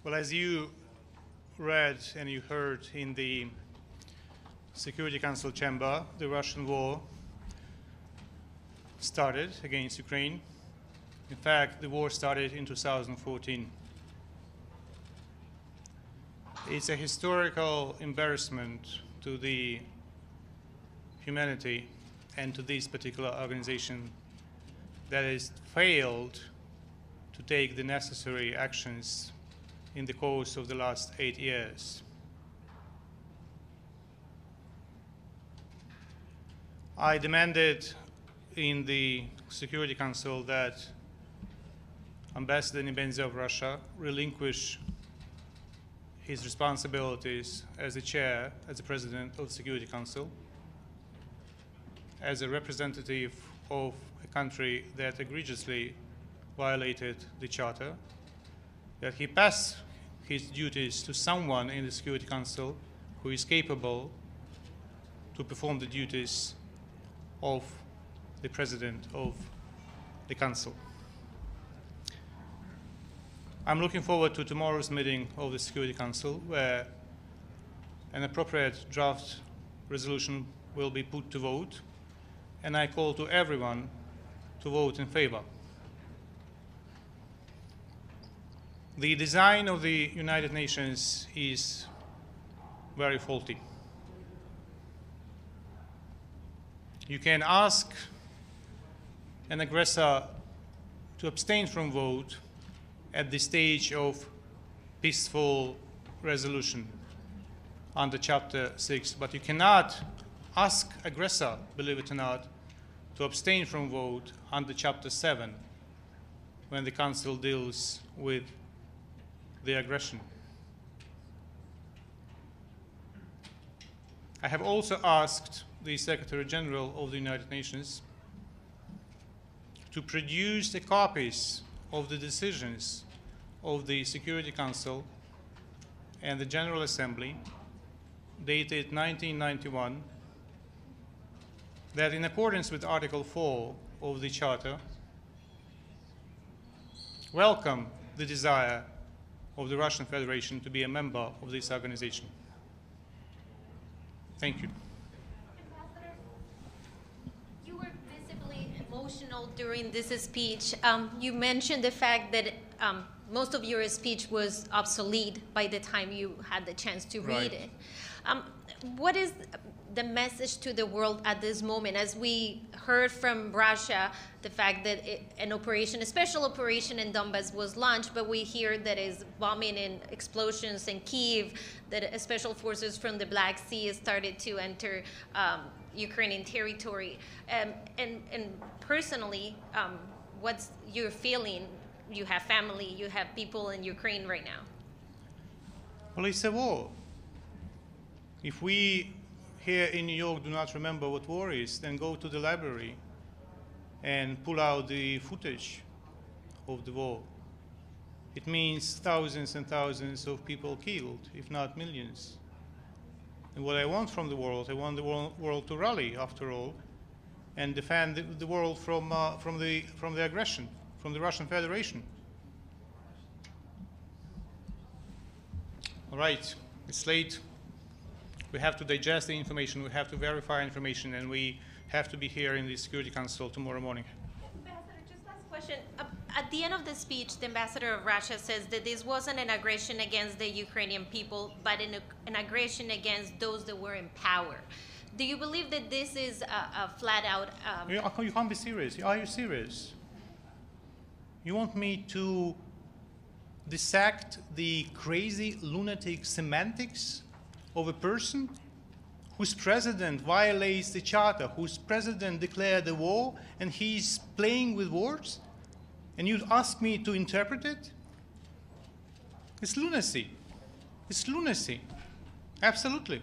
Well, as you read and you heard in the Security Council chamber, the Russian war started against Ukraine. In fact, the war started in 2014. It's a historical embarrassment to the humanity and to this particular organization that has failed to take the necessary actions in the course of the last 8 years. I demanded in the Security Council that Ambassador Nebenzia of Russia relinquish his responsibilities as the chair, as the president of the Security Council, as a representative of a country that egregiously violated the Charter, that he pass his duties to someone in the Security Council who is capable to perform the duties of the President of the Council. I'm looking forward to tomorrow's meeting of the Security Council, where an appropriate draft resolution will be put to vote, and I call to everyone to vote in favor. The design of the United Nations is very faulty. You can ask an aggressor to abstain from vote at the stage of peaceful resolution under Chapter 6, but you cannot ask aggressor, believe it or not, to abstain from vote under Chapter 7 when the Council deals with the aggression. I have also asked the Secretary General of the United Nations to produce the copies of the decisions of the Security Council and the General Assembly dated 1991 that, in accordance with Article 4 of the Charter, welcome the desire of the Russian Federation to be a member of this organization. Thank you. Ambassador, you were visibly emotional during this speech. You mentioned the fact that most of your speech was obsolete by the time you had the chance to read it. What is the message to the world at this moment? As we heard from Russia, the fact that a special operation in Donbass was launched, but we hear that is bombing and explosions in Kyiv, that special forces from the Black Sea started to enter Ukrainian territory. And personally, what's your feeling? You have family, you have people in Ukraine right now. Well, it's a war. If we here in New York do not remember what war is, then go to the library and pull out the footage of the war. It means thousands and thousands of people killed, if not millions. And what I want from the world, I want the world to rally, after all, and defend the world from the aggression, from the Russian Federation. All right, it's late. We have to digest the information, we have to verify information, and we have to be here in the Security Council tomorrow morning. Ambassador, just last question. At the end of the speech, the ambassador of Russia says that this wasn't an aggression against the Ukrainian people, but an aggression against those that were in power. Do you believe that this is a flat-out... You can't be serious. Are you serious? You want me to dissect the crazy, lunatic semantics of a person whose president violates the Charter, whose president declared a war, and he's playing with words? And you'd ask me to interpret it? It's lunacy. It's lunacy. Absolutely.